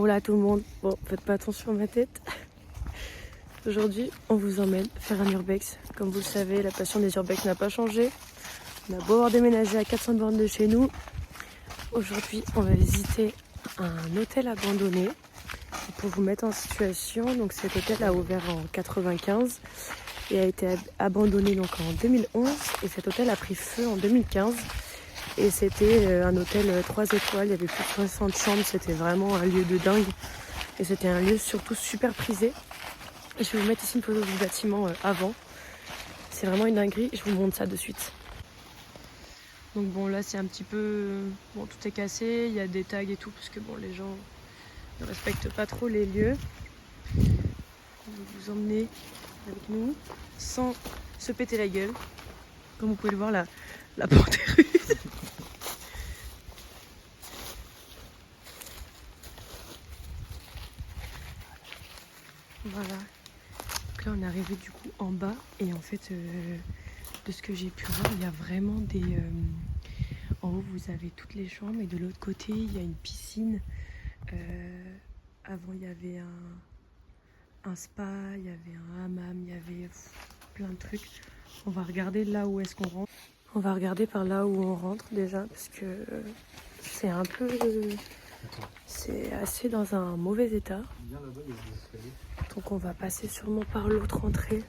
Hola tout le monde. Bon, faites pas attention à ma tête. Aujourd'hui, on vous emmène faire un urbex. Comme vous le savez, la passion des urbex n'a pas changé. On a beau avoir déménagé à 400 bornes de chez nous. Aujourd'hui, on va visiter un hôtel abandonné. Et pour vous mettre en situation, donc cet hôtel a ouvert en 95 et a été abandonné donc en 2011. Et cet hôtel a pris feu en 2015. Et c'était un hôtel 3 étoiles, il y avait plus de 60 chambres, c'était vraiment un lieu de dingue. Et c'était un lieu surtout super prisé. Et je vais vous mettre ici une photo du bâtiment avant. C'est vraiment une dinguerie, je vous montre ça de suite. Donc bon, là c'est un petit peu... Bon, tout est cassé, il y a des tags et tout, parce que bon, les gens ne respectent pas trop les lieux. On va vous emmener avec nous, sans se péter la gueule. Comme vous pouvez le voir, la porte est rude. Voilà. Donc là on est arrivé du coup en bas et en fait de ce que j'ai pu voir il y a vraiment des... En haut vous avez toutes les chambres et de l'autre côté il y a une piscine. Avant il y avait un spa, il y avait un hammam, il y avait plein de trucs. On va regarder là où est-ce qu'on rentre. On va regarder par là où on rentre déjà parce que c'est un peu... c'est assez dans un mauvais état. Donc on va passer sûrement par l'autre entrée.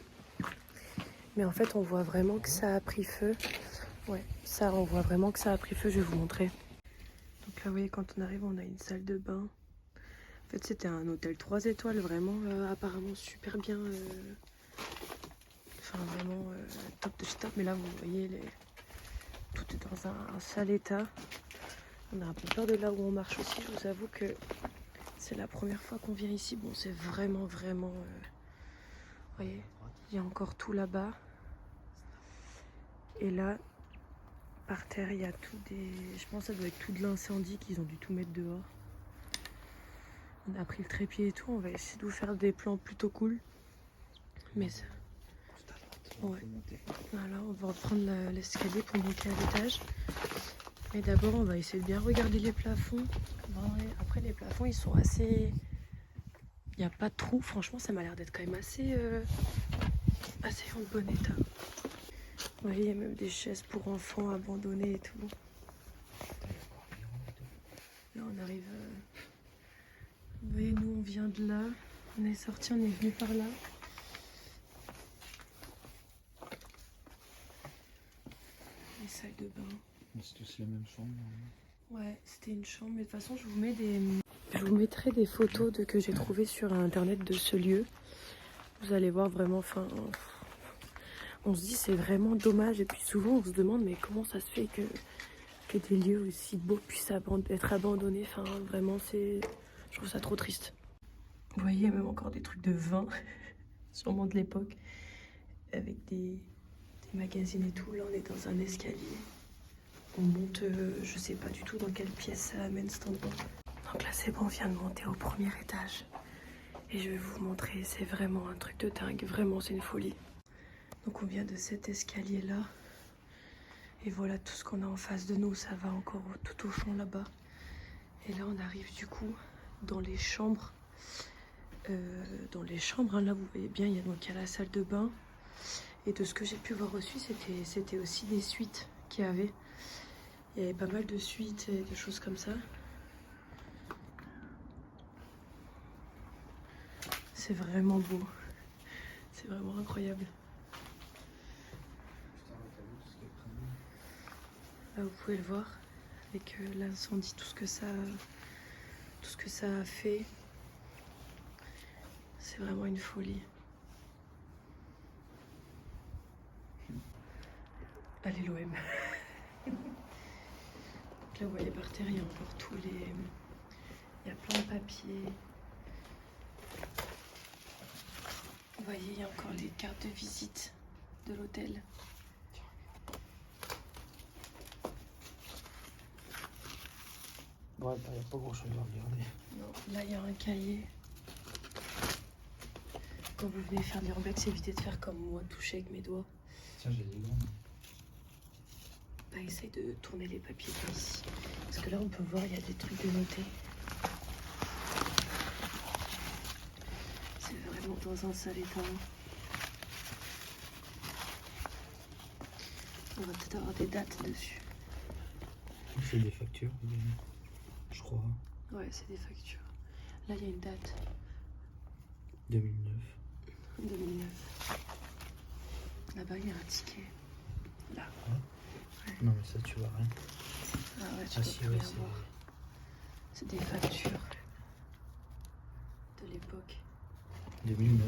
Mais en fait on voit vraiment que ça a pris feu. Ouais, ça on voit vraiment que ça a pris feu, je vais vous montrer. Donc là vous voyez quand on arrive on a une salle de bain. En fait c'était un hôtel 3 étoiles, vraiment apparemment super bien. Enfin vraiment top de chez top. Mais là vous voyez tout est dans un sale état. On a un peu peur de là où on marche aussi, je vous avoue que c'est la première fois qu'on vient ici. Bon c'est vraiment vous voyez, il y a encore tout là-bas. Et là, par terre, il y a tout des... Je pense que ça doit être tout de l'incendie qu'ils ont dû tout mettre dehors. On a pris le trépied et tout. On va essayer de vous faire des plans plutôt cool. Mais ça... Ouais. Voilà, on va reprendre l'escalier pour monter à l'étage. Mais d'abord, on va essayer de bien regarder les plafonds. Après, les plafonds, ils sont assez... Il n'y a pas de trou. Franchement, ça m'a l'air d'être quand même assez en bon état. Vous voyez, il y a même des chaises pour enfants abandonnées et tout. Là, on arrive... Vous voyez, nous, on vient de là. On est sorti, on est venu par là. Les salles de bain. C'est aussi la même chambre. Ouais, c'était une chambre. Mais de toute façon, je vous mettrai des photos que j'ai trouvées sur internet de ce lieu. Vous allez voir vraiment, enfin... On se dit c'est vraiment dommage. Et puis souvent, on se demande mais comment ça se fait que des lieux aussi beaux puissent être abandonnés. Enfin, vraiment, je trouve ça trop triste. Vous voyez, il y a même encore des trucs de vin, sûrement de l'époque, avec des magazines et tout. Là, on est dans un escalier. On monte, je sais pas du tout dans quelle pièce ça amène cet endroit. Donc là, c'est bon, on vient de monter au premier étage. Et je vais vous montrer, c'est vraiment un truc de dingue. Vraiment, c'est une folie. Donc on vient de cet escalier-là. Et voilà tout ce qu'on a en face de nous. Ça va encore tout au fond là-bas. Et là, on arrive du coup dans les chambres. Hein, là, vous voyez bien, il y a la salle de bain. Et de ce que j'ai pu voir aussi, c'était aussi des suites qu'il y avait. Il y avait pas mal de suites et des choses comme ça. C'est vraiment beau. C'est vraiment incroyable. Là, vous pouvez le voir avec l'incendie, tout ce que ça a fait. C'est vraiment une folie. Allez l'OM. Là, vous voyez par terre, il y a encore il y a plein de papiers. Vous voyez, il y a encore les cartes de visite de l'hôtel. Ouais, il n'y a pas grand chose à regarder. Non, là, il y a un cahier. Quand vous venez faire de l'urbex, évitez de faire comme moi, toucher avec mes doigts. Tiens, j'ai des gants. Bah, essaye de tourner les papiers ici. Parce que là, on peut voir, il y a des trucs de noter. dans un sale état. On va peut-être avoir des dates dessus. C'est des factures, je crois. Ouais, c'est des factures. Là, il y a une date. 2009. 2009. Là-bas, il y a un ticket. Là. Ouais. Non, mais ça, tu vois rien. Ah ouais, tu Ah peux si, plus ouais, rien voir. C'est des factures de l'époque. 2009.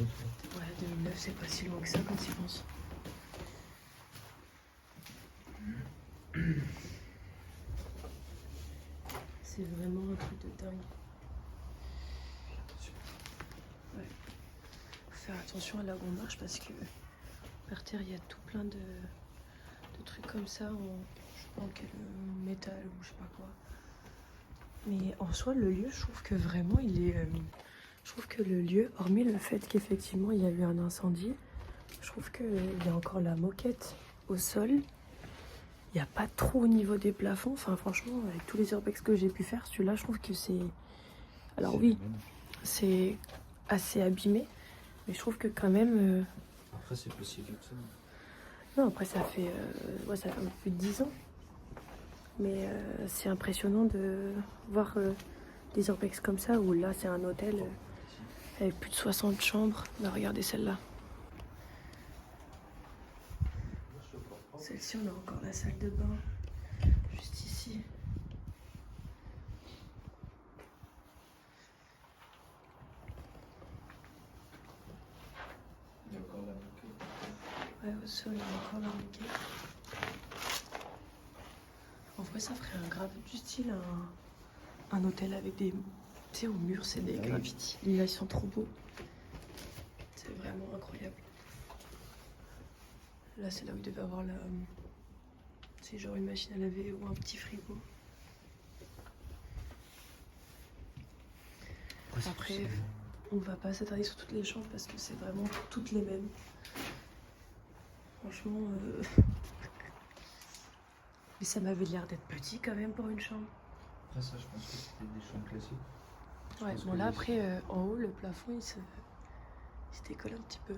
Ouais, 2009, c'est pas si loin que ça quand tu y penses. C'est vraiment un truc de dingue. Ouais. Faut faire attention à là où on marche parce que par terre, il y a tout plein de trucs comme ça en, je sais pas en quel métal ou je sais pas quoi. Mais en soi, le lieu, je trouve que vraiment, il est... je trouve que le lieu, hormis le fait qu'effectivement, il y a eu un incendie, je trouve qu'il y a encore la moquette au sol. Il n'y a pas trop au niveau des plafonds. Enfin, franchement, avec tous les urbex que j'ai pu faire, celui-là, je trouve que c'est... Alors oui, c'est assez abîmé, mais je trouve que quand même... Après, c'est pas si vieux que ça. Non, après, ça fait un peu plus de 10 ans. Mais c'est impressionnant de voir des urbex comme ça, où là, c'est un hôtel avec plus de 60 chambres. Bah, regardez celle-là. Celle-ci, on a encore la salle de bain, juste ici. Il y a encore la moquette. Ouais, au sol, il y a encore la moquette. En vrai, ça ferait un grave du style, un hôtel avec des... Tu sais, au mur, c'est des graffitis. Là, ils sont trop beaux. C'est vraiment incroyable. Là, c'est là où il devait avoir la... C'est genre une machine à laver ou un petit frigo. Après, on va pas s'attarder sur toutes les chambres parce que c'est vraiment toutes les mêmes. Franchement... Mais ça m'avait l'air d'être petit quand même pour une chambre. Après, ça, je pense que c'était des chambres classiques. Ouais, bon là après, en haut, le plafond, il se décolle un petit peu.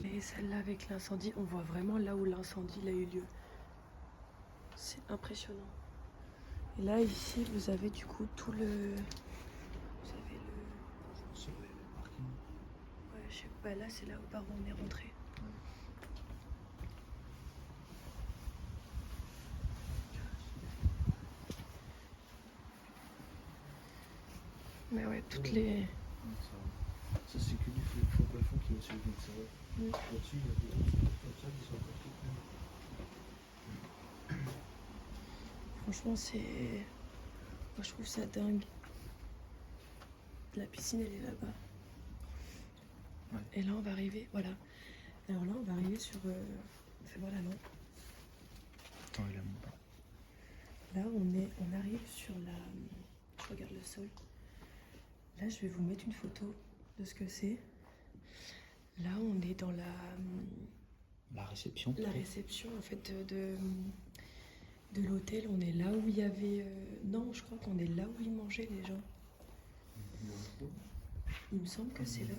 Et celle-là avec l'incendie, on voit vraiment là où l'incendie a eu lieu. C'est impressionnant. Et là, ici, vous avez du coup tout le... Vous avez le... Ouais, je sais pas, là, c'est là où par où on est rentré. Mais ouais, toutes les... Ça, c'est que du faux plafond qui va sur le serveur. Là-dessus, il y a des comme qui sont encore toutes mêmes. Franchement, c'est... Moi, je trouve ça dingue. La piscine, elle est là-bas. Ouais. Et là, on va arriver... Voilà. Alors là, on va arriver sur... Fais-moi la lampe. Attends, il a mon pas. Là, on arrive sur la... Je regarde le sol. Là, je vais vous mettre une photo de ce que c'est. Là, on est dans la réception. La réception, en fait, de l'hôtel. On est là où il y avait... Non, je crois qu'on est là où ils mangeaient, les gens. Il me semble que c'est là.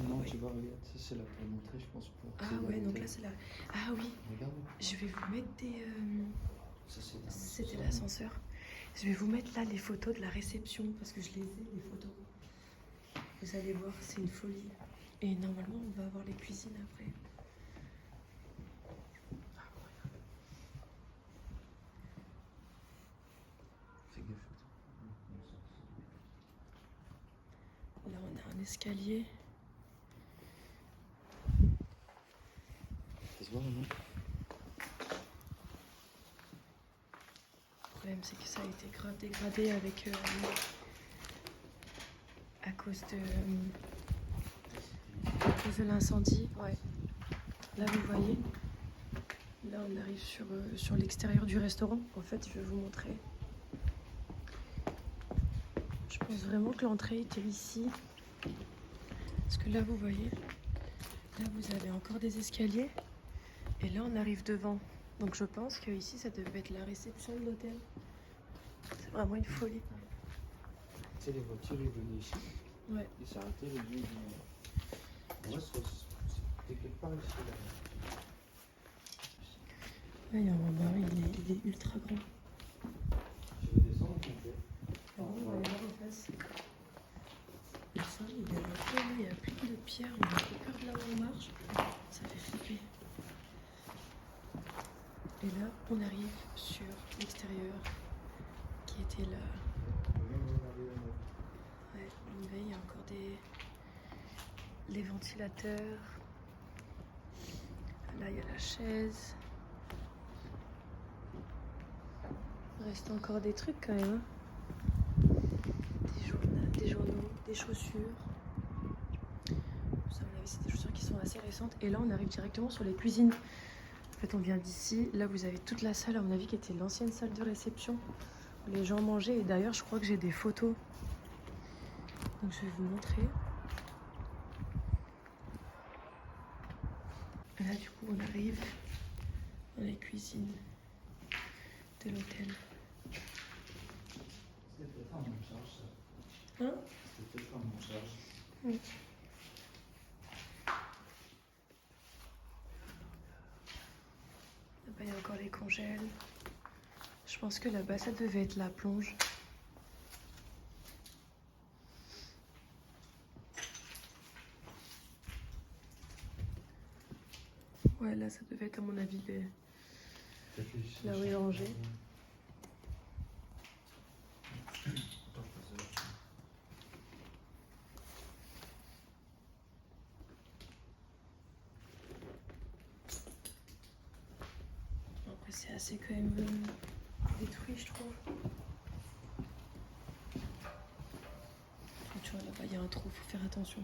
Non, ouais. Tu vois, regarde, ça c'est là pour montrer, je pense. Ah ouais, donc là, c'est là. Ah oui. Regarde. Je vais vous mettre des... C'était l'ascenseur. Je vais vous mettre là les photos de la réception, parce que je les ai, les photos. Vous allez voir, c'est une folie. Et normalement, on va avoir les cuisines après. Là, on a un escalier. Ça se voit, non? Le problème, c'est que ça a été grave dégradé avec... à cause de l'incendie. Ouais. Là, vous voyez. Là, on arrive sur l'extérieur du restaurant. En fait, je vais vous montrer. Je pense vraiment que l'entrée était ici. Parce que là, vous voyez, là, vous avez encore des escaliers. Et là, on arrive devant. Donc, je pense que ici, ça devait être la réception de l'hôtel. C'est vraiment une folie. sais, les voitures, ils venaient ici. Ouais. Ils s'arrêtaient, les vieux, ils venaient. Moi, c'était quelque part ici. Là. Là, il y a un endroit, il est ultra grand. Je vais descendre ou monter? Ah bon, on va aller voir en face. Le sol, il est un peu, là, il y a plein de pierres, on a un peu peur de là où on marche. Ça fait flipper. Et là, on arrive sur l'extérieur qui était là. Ouais, il y a encore les ventilateurs. Là, il y a la chaise. Il reste encore des trucs quand même. Hein. Des journaux, des chaussures. Ça, à mon avis, c'est des chaussures qui sont assez récentes. Et là, on arrive directement sur les cuisines. En fait, on vient d'ici. Là, vous avez toute la salle, à mon avis, qui était l'ancienne salle de réception où les gens mangeaient. Et d'ailleurs, je crois que j'ai des photos. Donc, je vais vous montrer. Là, du coup, on arrive dans les cuisines de l'hôtel. C'était peut-être pas mon charge, ça. Hein? C'était peut-être pas mon charge. Oui. Là-bas, il y a encore les congèles. Je pense que là-bas, ça devait être la plonge. Ouais, là, ça devait être, à mon avis, là où il est rangé. Après, c'est assez quand même détruit, je trouve. Tu vois, là-bas, il y a un trou, faut faire attention.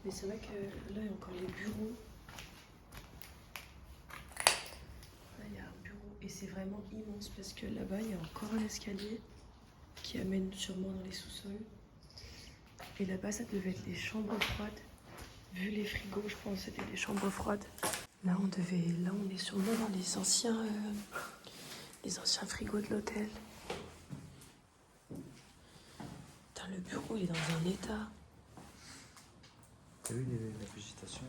Mais c'est vrai que là, il y a encore les bureaux. Là, il y a un bureau et c'est vraiment immense parce que là-bas, il y a encore un escalier qui amène sûrement dans les sous-sols. Et là-bas, ça devait être les chambres froides. Vu les frigos, je pense que c'était les chambres froides. Là, on est sûrement dans les anciens frigos de l'hôtel. Putain, le bureau, il est dans un état. T'as vu la végétation?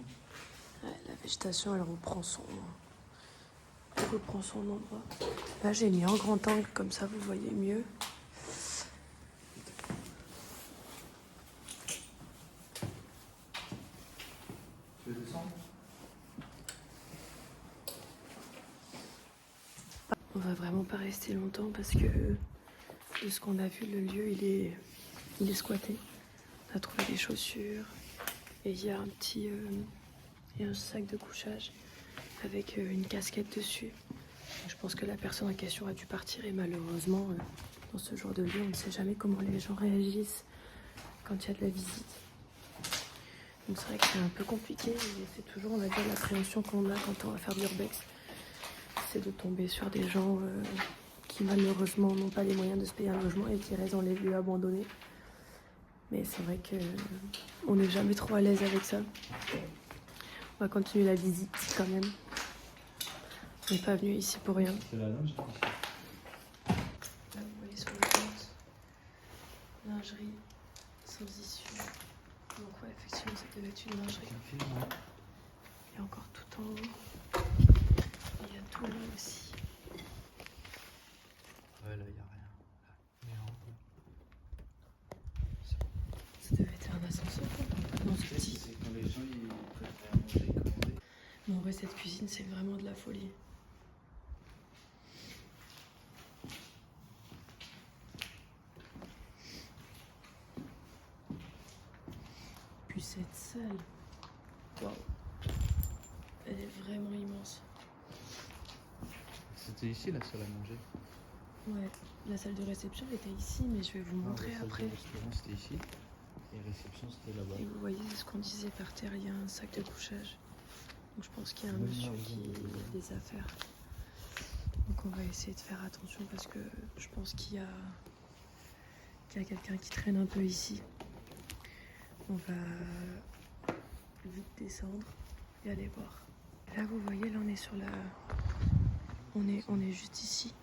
Ouais, la végétation, elle reprend son endroit. Là, j'ai mis en grand angle, comme ça, vous voyez mieux. Tu veux descendre? On va vraiment pas rester longtemps parce que de ce qu'on a vu, le lieu, il est squatté. On a trouvé des chaussures et il y a il y a un sac de couchage avec une casquette dessus. Donc, je pense que la personne en question a dû partir et malheureusement, dans ce genre de lieu, on ne sait jamais comment les gens réagissent quand il y a de la visite. Donc c'est vrai que c'est un peu compliqué, mais c'est toujours, on va dire, l'appréhension qu'on a quand on va faire de l'urbex. C'est de tomber sur des gens qui malheureusement n'ont pas les moyens de se payer un logement et qui restent dans les lieux abandonnés. Mais c'est vrai que on n'est jamais trop à l'aise avec ça. On va continuer la visite quand même. On n'est pas venu ici pour rien. C'est la linge. Là, vous voyez sur le compte, lingerie sans issue. Donc ouais, effectivement, ça devait être une lingerie. Il y a encore tout en haut. Il y a tout là aussi. Ouais, là, il n'y a rien. Ça devait être un ascenseur. Non, c'est petit. C'est quand les gens ils préfèrent manger et commander. Mais en vrai, cette cuisine, c'est vraiment de la folie. Puis cette salle, waouh, elle est vraiment immense. C'était ici la salle à manger. Ouais, la salle de réception était ici, mais je vais vous montrer après. Le restaurant c'était ici et réception c'était là-bas. Et vous voyez, c'est ce qu'on disait par terre, il y a un sac de couchage. Donc je pense qu'il y a un monsieur qui a des affaires. Donc on va essayer de faire attention parce que je pense qu'il y a quelqu'un qui traîne un peu ici. On va vite descendre et aller voir. Là vous voyez, là on est sur la... On est juste ici.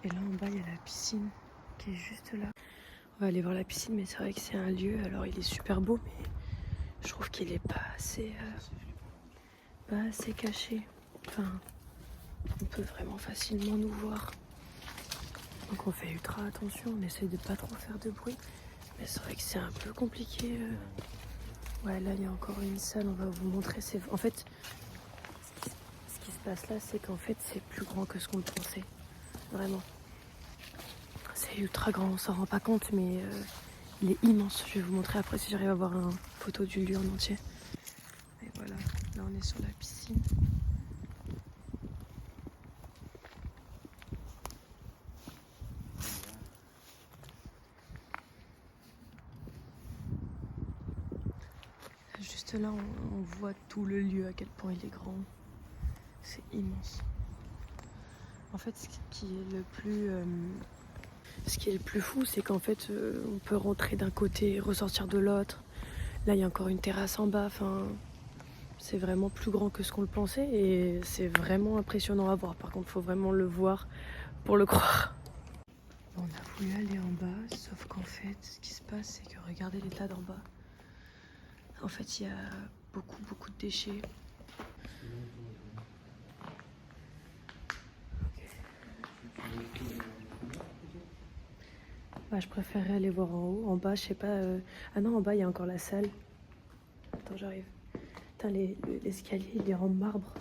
Et là en bas il y a la piscine qui est juste là. On va aller voir la piscine, mais c'est vrai que c'est un lieu, alors il est super beau, mais je trouve qu'il est pas assez caché. Enfin, on peut vraiment facilement nous voir. Donc on fait ultra attention, on essaye de pas trop faire de bruit. Mais c'est vrai que c'est un peu compliqué. Ouais, là il y a encore une salle, on va vous montrer. En fait, ce qui se passe là, c'est qu'en fait c'est plus grand que ce qu'on le pensait. Vraiment. C'est ultra grand, on s'en rend pas compte, mais il est immense. Je vais vous montrer après si j'arrive à avoir une photo du lieu en entier. Et voilà, là on est sur la piscine. Juste là, on voit tout le lieu, à quel point il est grand. C'est immense. En fait, ce qui est le plus fou, c'est qu'en fait, on peut rentrer d'un côté et ressortir de l'autre. Là, il y a encore une terrasse en bas. Enfin, c'est vraiment plus grand que ce qu'on le pensait et c'est vraiment impressionnant à voir. Par contre, il faut vraiment le voir pour le croire. On a voulu aller en bas, sauf qu'en fait, ce qui se passe, c'est que regardez l'état d'en bas. En fait, il y a beaucoup de déchets. Bah, je préférerais aller voir en haut. En bas, je sais pas. Ah non, en bas, il y a encore la salle. Attends, j'arrive. Putain, l'escalier, il est en marbre.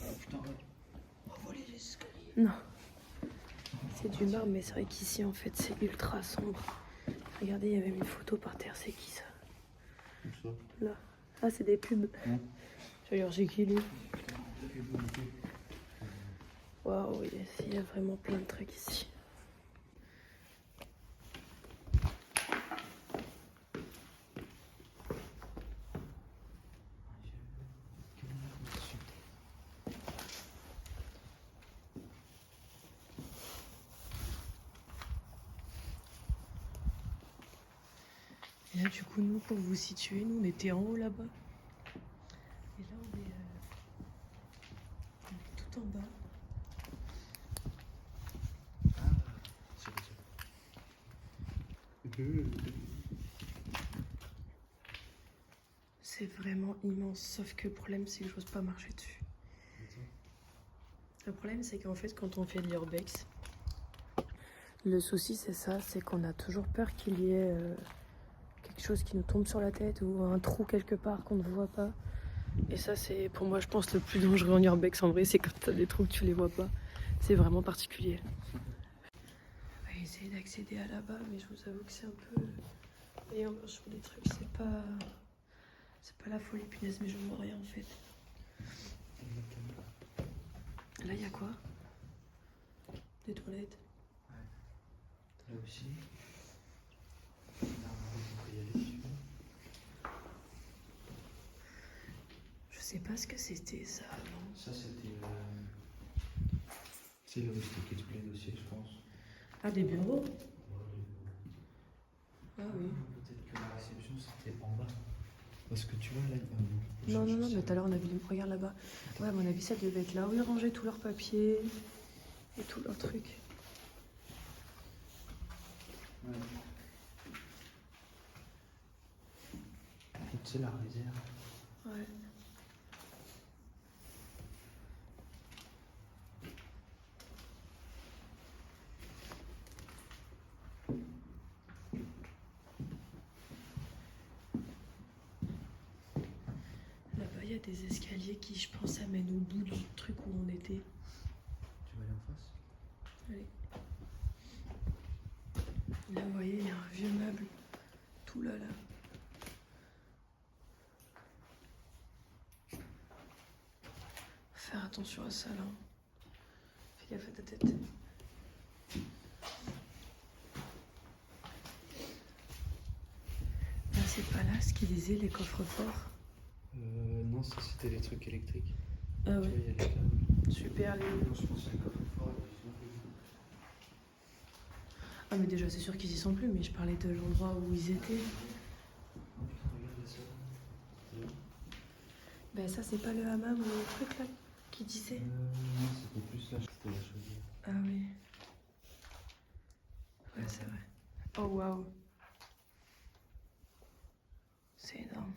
Ah putain, ouais. On va voler les escaliers. Non. C'est du marbre, mais c'est vrai qu'ici, en fait, c'est ultra sombre. Regardez, il y avait une photo par terre. C'est qui ça? Où ça? Là. Ah, c'est des pubs. Genre, j'ai qui lui? Waouh, il y a vraiment plein de trucs ici. Et là, du coup, nous, pour vous situer, nous, on était en haut là-bas. Et là, on est tout en bas. C'est vraiment immense, sauf que le problème, c'est que j'ose pas marcher dessus. Le problème, c'est qu'en fait, quand on fait l'urbex, le souci, c'est ça, c'est qu'on a toujours peur qu'il y ait quelque chose qui nous tombe sur la tête ou un trou quelque part qu'on ne voit pas. Et ça, c'est pour moi, je pense, le plus dangereux en urbex, en vrai, c'est quand t'as des trous que tu les vois pas. C'est vraiment particulier. On va essayer d'accéder à là-bas, mais je vous avoue que c'est un peu... Et encore sur des trucs, c'est pas la folie, punaise, mais je vois rien en fait. Là, il y a quoi? Des toilettes. Là aussi. Là, on peut y aller dessus. Je sais pas ce que c'était ça avant. Ça, c'était. C'est le stock explain aussi, je pense. Ah, des bureaux? Ah oui. Peut-être que la réception, c'était en bas. Parce que tu vois, là. Non, mais tout à l'heure on a vu, regarde là-bas. Ouais, à mon avis, ça devait être là où ils rangeaient tous leurs papiers et tous leurs trucs. Ouais. Tu sais, la réserve. Ouais. Là-bas, il y a des escaliers qui, je pense, amènent au bout du truc où on était. Tu vas aller en face? Allez. Là, vous voyez, il y a un vieux meuble. Tout là. Faut faire attention à ça, là. Fais gaffe à ta tête. Là, c'est pas là ce qu'ils disaient, les coffres-forts. Non, ça c'était les trucs électriques. Ah Tu vois, ouais. il y a les câbles. Super, les... Non, je pense que c'est un coffre-fort. Ah mais déjà c'est sûr qu'ils y sont plus, mais je parlais de l'endroit où ils étaient. Oh putain, regarde ça. Ben ça c'est pas le hammam ou le truc là qui disait. Non, c'était plus là, c'était la chaudière. Ah oui. Ouais c'est vrai. Oh waouh. C'est énorme.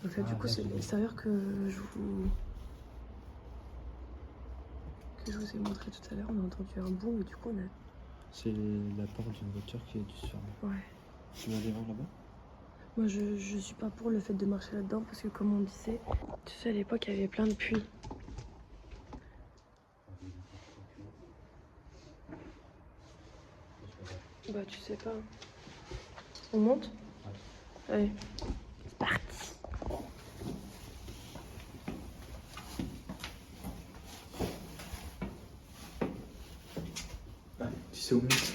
Donc là, du coup, c'est l'extérieur que je vous ai montré tout à l'heure. On a entendu un boom et du coup, on a. C'est la porte d'une voiture qui a dû se fermer. Ouais. Tu vas aller voir là-bas? Moi, je suis pas pour le fait de marcher là-dedans parce que, comme on disait, tu sais, à l'époque, il y avait plein de puits. Bah, tu sais pas. On monte? Allez. C'est parti. Tu sais où mettre?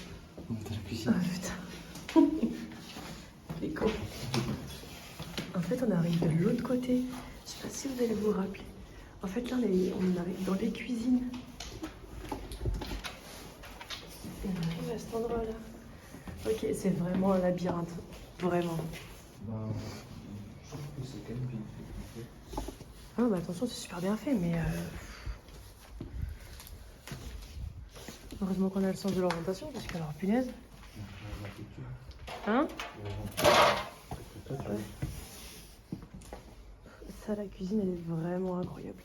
On va à la cuisine. Ah putain. Les cons. En fait, on arrive de l'autre côté. Je sais pas si vous allez vous rappeler. En fait, là, on arrive dans les cuisines. Et on arrive à cet endroit-là. Ok, c'est vraiment un labyrinthe. Vraiment. Bah, je trouve que c'est quand même bien fait. Ah, bah attention, c'est super bien fait, mais. Heureusement qu'on a le sens de l'orientation, parce que alors, punaise. Hein? Ouais. Ça, la cuisine, elle est vraiment incroyable.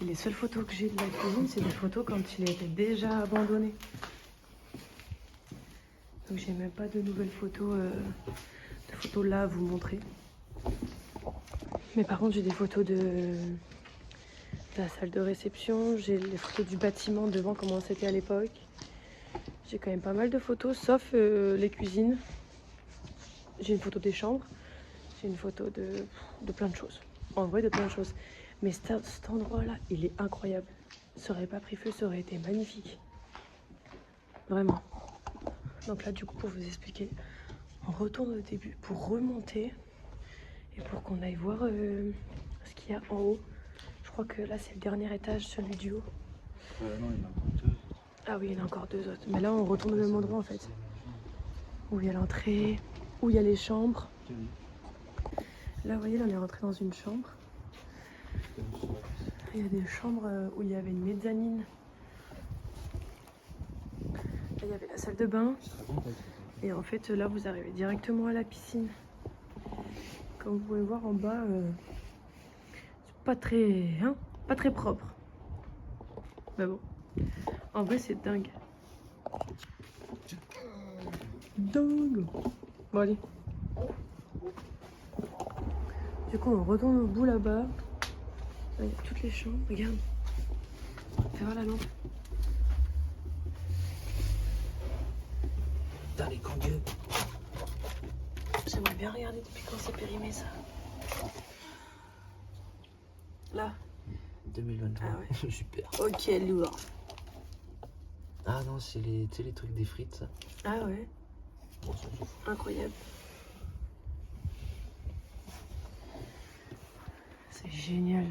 Et les seules photos que j'ai de la cuisine, c'est des photos quand il était déjà abandonné. Donc j'ai même pas de nouvelles photos, là à vous montrer. Mais par contre, j'ai des photos de la salle de réception, j'ai les photos du bâtiment devant, comment c'était à l'époque. J'ai quand même pas mal de photos, sauf les cuisines. J'ai une photo des chambres, j'ai une photo de plein de choses. En vrai, de plein de choses. Mais cet endroit-là, il est incroyable. Ça aurait pas pris feu, ça aurait été magnifique. Vraiment. Donc là, du coup, pour vous expliquer, on retourne au début pour remonter et pour qu'on aille voir ce qu'il y a en haut. Je crois que là, c'est le dernier étage, celui du haut. Non, il y en a encore deux. Ah oui, il y en a encore deux autres. Mais là, on retourne au même endroit, en fait. Où il y a l'entrée, où il y a les chambres. Là, vous voyez, là, on est rentré dans une chambre. Il y a des chambres où il y avait une mezzanine. Là, il y avait la salle de bain. Et en fait, là, vous arrivez directement à la piscine. Comme vous pouvez voir en bas, c'est pas très propre. Mais bon, en vrai, c'est dingue. Dingue. Bon, allez. Du coup, on retourne au bout là-bas. Là, il y a toutes les chambres. Regarde. Fais voir la lampe. Putain, les kangourous. J'aimerais bien regarder depuis quand c'est périmé, ça. Là. 2023. Ah ouais. Super. Ok, lourd. Ah non, c'est les trucs des frites, ça. Ah ouais. Bon, ça, s'en fout. Incroyable. C'est génial.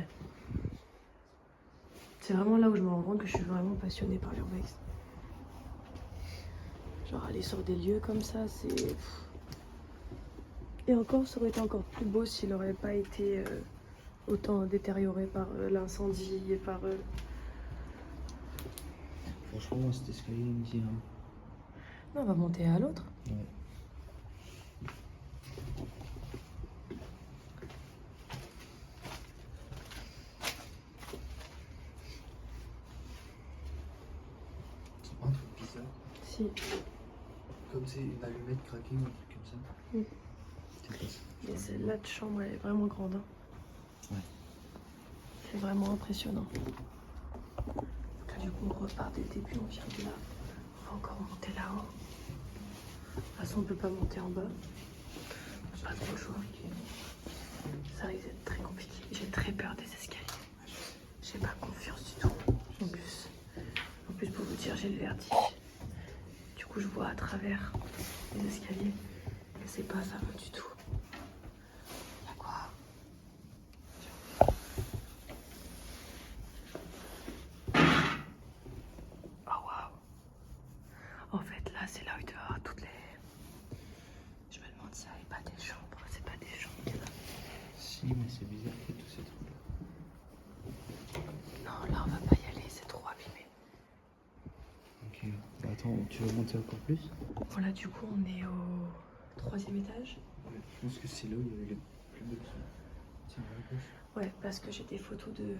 C'est vraiment là où je me rends compte que je suis vraiment passionnée par l'urbex. Genre aller sur des lieux comme ça, c'est... Et encore, ça aurait été encore plus beau s'il n'aurait pas été autant détérioré par l'incendie et par... Franchement, moi, cet escalier, il me dit... Hein. Non, on va monter à l'autre. Ouais. C'est pas un truc bizarre. Si. Comme c'est une allumette craquée ou un truc comme ça. Mm. C'est pas ça. Et celle-là de chambre, elle est vraiment grande. Hein. Ouais. C'est vraiment impressionnant. Donc là, du coup, on repart dès le début, on vient de là. On va encore monter là-haut. De toute façon, on peut pas monter en bas. On n'a pas trop le choix. Ça risque d'être très compliqué. J'ai très peur des escaliers. J'ai pas confiance du tout. En plus, pour vous dire, j'ai le vertige. Du coup, je vois à travers les escaliers. Et c'est pas ça du tout. Y'a quoi? Oh waouh! En fait, là, c'est là où il doit y avoir toutes les. Je me demande si ça n'est pas des chambres. C'est pas des chambres. Si, mais c'est bizarre qu'il y ait tous ces trucs-là. Non, là, on va pas y aller. C'est trop abîmé. Ok, bah attends. Attends, tu veux monter encore plus? Voilà, du coup, on est au 3e étage. Ouais, je pense que c'est là où il y avait les plus belles choses. Tiens, à la gauche. Ouais, parce que j'ai des photos de.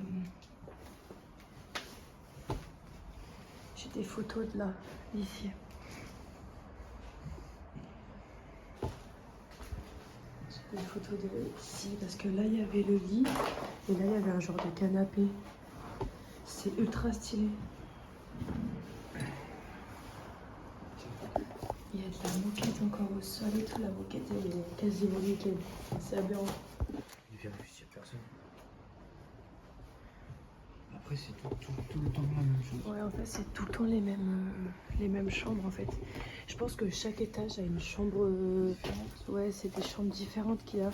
J'ai des photos de là, d'ici. J'ai des photos de ici, parce que là, il y avait le lit, et là, il y avait un genre de canapé. C'est ultra stylé. Il y a de la moquette encore au sol et tout. La moquette, elle est quasiment nickel. C'est aberrant. Il vient plus, il n'y a personne. Après, c'est tout le temps la même chose. Ouais, en fait, c'est tout le temps les mêmes chambres, en fait. Je pense que chaque étage a une chambre... Ouais, c'est des chambres différentes qu'il y a.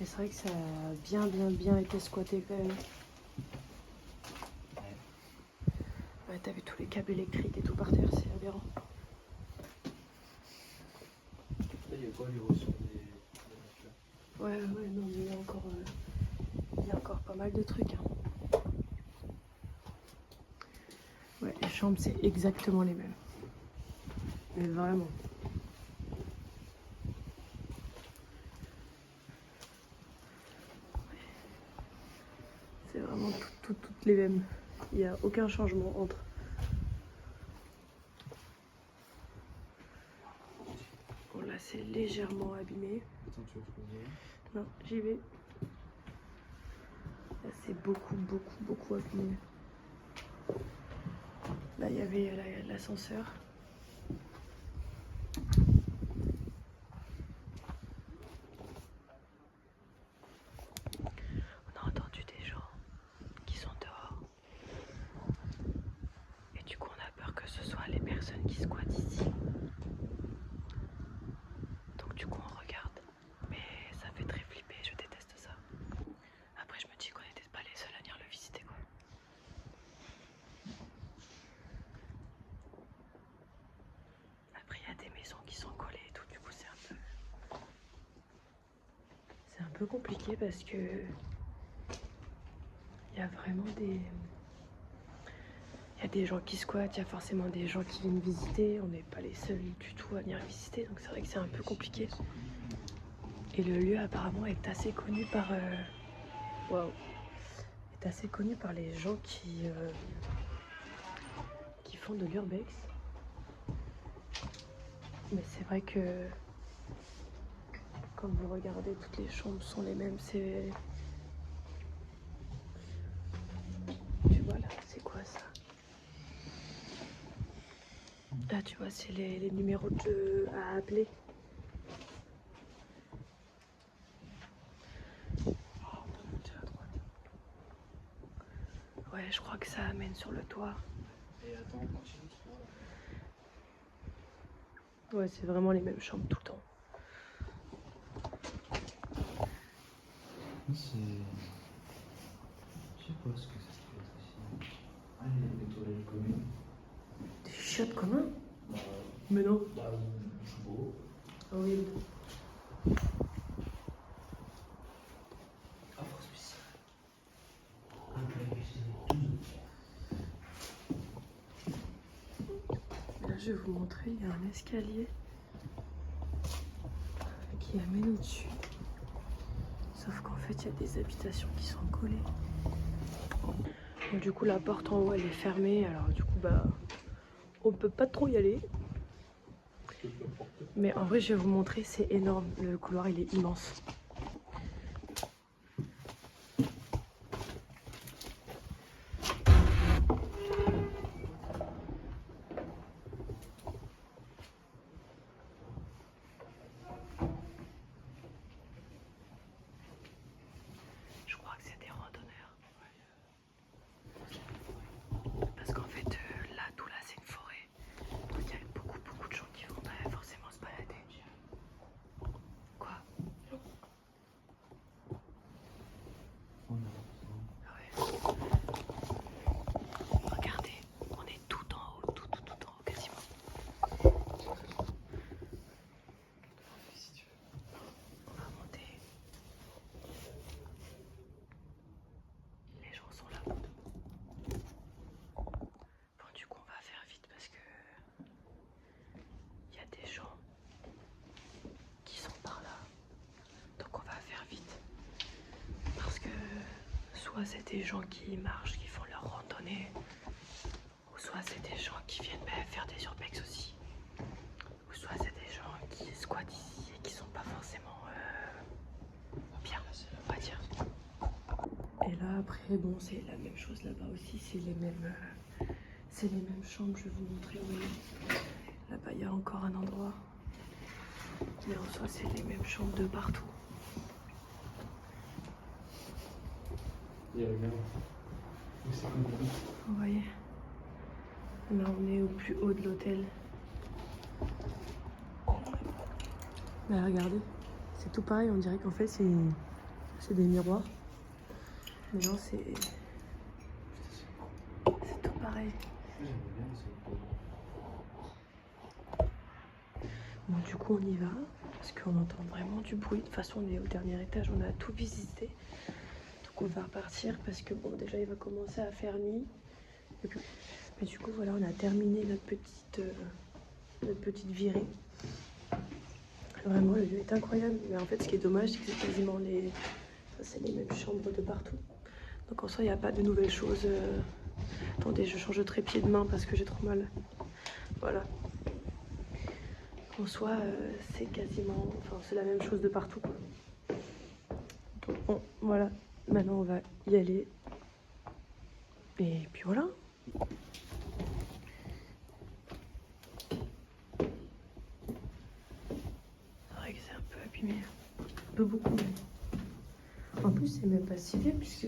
Et c'est vrai que ça a bien été squatté quand même. Ouais, t'as vu tous les câbles électriques et tout par terre, c'est aberrant. Là, il y a quoi, les ressorts des matelas? Ouais, non, mais il y a encore pas mal de trucs. Hein. Ouais, les chambres, c'est exactement les mêmes. Mais vraiment. C'est vraiment toutes les mêmes. Il n'y a aucun changement entre. Bon, là, c'est légèrement abîmé. Attends, tu veux que je revienne? Non, j'y vais. Là, c'est beaucoup abîmé. Là, il y avait l'ascenseur. On a entendu des gens qui sont dehors. Et du coup, on a peur que ce soit les personnes qui squattent ici. Donc du coup, on regarde. Mais ça fait très flipper, je déteste ça. Après, je me dis qu'on n'était pas les seuls à venir le visiter, quoi. Après, il y a des maisons qui sont collées et tout, du coup, c'est un peu compliqué parce que il y a vraiment des... Il y a des gens qui squattent, il y a forcément des gens qui viennent visiter. On n'est pas les seuls du tout à venir visiter, donc c'est vrai que c'est un peu compliqué. Et le lieu apparemment est assez connu par... Waouh, est assez connu par les gens qui font de l'urbex. Mais c'est vrai que quand vous regardez, toutes les chambres sont les mêmes. C'est... Tu vois là, c'est quoi ça? Là, tu vois, c'est les numéros à appeler. Oh, on peut monter à droite. Ouais, je crois que ça amène sur le toit. Et attends, on continue. Ouais, c'est vraiment les mêmes chambres tout le temps. C'est... Je sais pas ce que ça peut être ici. Ah, il y a des toilettes communes. Des chiottes communs? Bah, Mais non. bah, beau. Ah oui. Offre spéciale. Là, je vais vous montrer, il y a un escalier qui amène au-dessus. Sauf qu'en fait, il y a des habitations qui sont collées. Donc, du coup, la porte en haut, elle est fermée. Alors, du coup, bah, on peut pas trop y aller. Mais en vrai, je vais vous montrer, c'est énorme. Le couloir, il est immense. Je crois que c'est des randonneurs. Parce qu'en fait, là, tout là, c'est une forêt. Donc, il y a beaucoup de gens qui vont pas forcément se balader. Quoi? soit c'est des gens qui marchent, qui font leur randonnée, ou soit c'est des gens qui viennent faire des urbex aussi, ou soit c'est des gens qui squattent ici et qui sont pas forcément bien, on va dire. Et là après, bon, c'est la même chose là-bas aussi, c'est les mêmes chambres, je vais vous montrer, vous voyez. Là-bas, il y a encore un endroit. Mais en soi, c'est les mêmes chambres de partout. Et regarde. Vous voyez? Là, on est au plus haut de l'hôtel. Mais regardez, c'est tout pareil, on dirait qu'en fait, c'est des miroirs. Mais non, c'est tout pareil. Bon, du coup, on y va, parce qu'on entend vraiment du bruit. De toute façon, on est au dernier étage, on a tout visité. Donc, on va repartir, parce que, bon, déjà, il va commencer à faire nuit. Mais du coup, voilà, on a terminé notre petite virée. Vraiment, le lieu est incroyable. Mais en fait, ce qui est dommage, c'est que c'est quasiment les mêmes chambres de partout. Donc, en soi, il n'y a pas de nouvelles choses. Attendez, je change de trépied de main parce que j'ai trop mal. Voilà. En soi, c'est quasiment... Enfin, c'est la même chose de partout, quoi. Donc, bon, voilà. Maintenant, on va y aller. Et puis voilà. C'est vrai que c'est un peu abîmé. Un peu beaucoup, même. En plus, c'est même pas si vieux, puisque...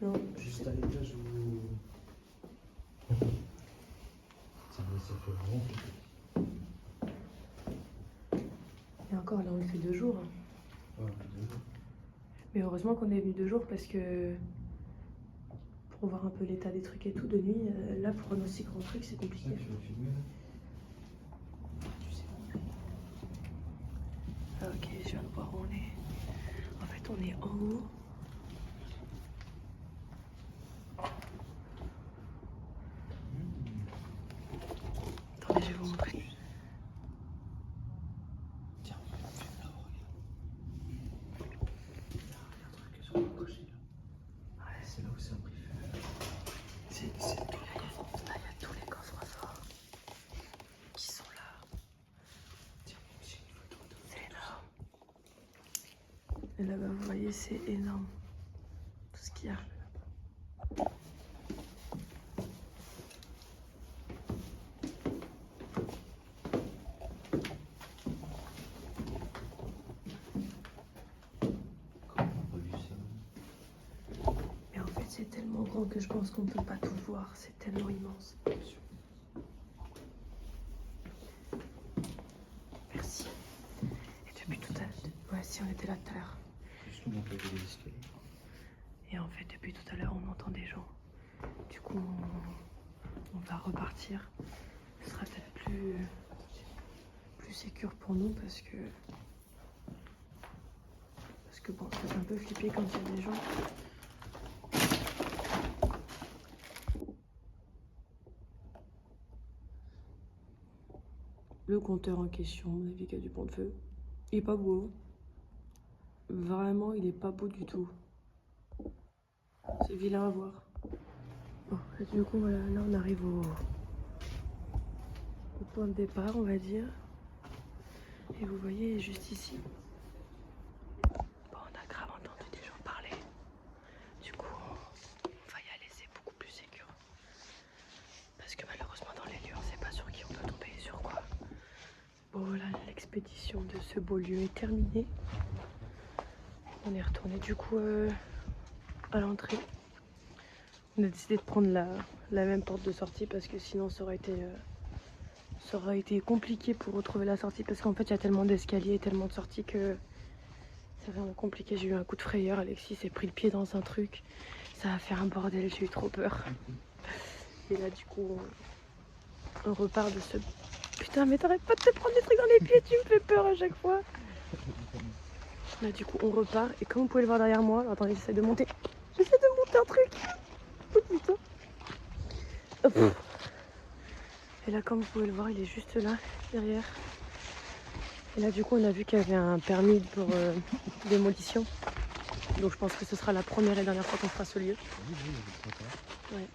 Non, juste à l'étage où... Ça fait vraiment flipper. Et encore, là, on le fait 2 jours. Ouais, 2 jours. Mais heureusement qu'on est venu 2 jours, parce que... Pour voir un peu l'état des trucs et tout, de nuit, là, pour un aussi grand truc, c'est compliqué. Tu veux filmer, là? Tu sais où on est. Ah, ok, je viens de voir où on est. En fait, on est en haut. Attendez, je vais vous montrer. Tiens, filme là-haut, regarde. Il y a un truc sur le cocher, là. Ouais, C'est là où c'est un brief. C'est tout le coffre. là, il y a tous les coffres forts qui sont là. Tiens, moi aussi, une photo de... C'est énorme. Et là-bas, vous voyez, c'est énorme. Tout ce qu'il y a. Comment on n'a pas vu ça? Mais en fait, c'est tellement grand que je pense qu'on ne peut pas tout voir. C'est tellement immense. Merci. Et depuis tout à l'heure... Ouais, si, on était là tout à l'heure. Juste nous montrer les escaliers. Et en fait, depuis tout à l'heure, on entend des gens. Du coup, on va repartir. Ce sera peut-être plus sécure pour nous parce que bon, ça fait un peu flipper quand il y a des gens. Le compteur en question, mon avis, qui a du pont de feu. Il est pas beau. Vraiment, il est pas beau du tout. C'est vilain à voir. Bon, et du coup, voilà, là on arrive au point de départ, on va dire. Et vous voyez, juste ici. Bon, on a grave entendu des gens parler. Du coup, on va y aller, c'est beaucoup plus sécure. Parce que malheureusement, dans les lieux, on sait pas sur qui on peut tomber et sur quoi. Bon, voilà, l'expédition de ce beau lieu est terminée. On est retourné du coup à l'entrée. On a décidé de prendre la même porte de sortie parce que sinon ça aurait été compliqué pour retrouver la sortie parce qu'en fait il y a tellement d'escaliers et tellement de sorties que c'est vraiment compliqué. J'ai eu un coup de frayeur, Alexis s'est pris le pied dans un truc, ça a fait un bordel, j'ai eu trop peur. Et là du coup on repart de ce... Putain mais t'arrêtes pas de te prendre des trucs dans les pieds, tu me fais peur à chaque fois. Là du coup on repart et comme vous pouvez le voir derrière moi, attendez j'essaie de monter un truc. Oh putain. Hop. Et là comme vous pouvez le voir il est juste là derrière. Et là du coup on a vu qu'il y avait un permis pour démolition. Donc je pense que ce sera la première et dernière fois qu'on fera ce lieu. Oui, je crois pas. Ouais.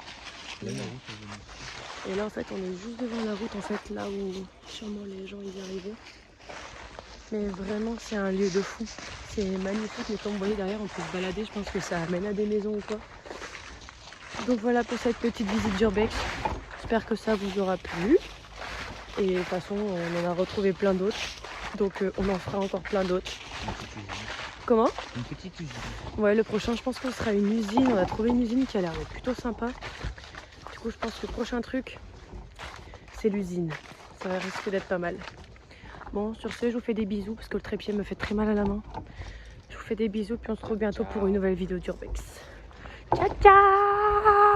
Là, la route, elle est ici. Et là en fait on est juste devant la route en fait, là où sûrement les gens y arrivaient. Mais vraiment c'est un lieu de fou. C'est magnifique, mais comme vous voyez derrière on peut se balader, je pense que ça amène à des maisons ou quoi. Donc voilà pour cette petite visite d'Urbex. J'espère que ça vous aura plu. Et de toute façon on en a retrouvé plein d'autres. Donc on en fera encore plein d'autres. Une petite usine. Comment? Une petite usine. Ouais, le prochain je pense que ce sera une usine. On a trouvé une usine qui a l'air d'être plutôt sympa. Du coup je pense que le prochain truc c'est l'usine. Ça risque d'être pas mal. Bon, sur ce, je vous fais des bisous parce que le trépied me fait très mal à la main. Je vous fais des bisous puis on se retrouve bientôt pour une nouvelle vidéo d'Urbex. Ciao ciao!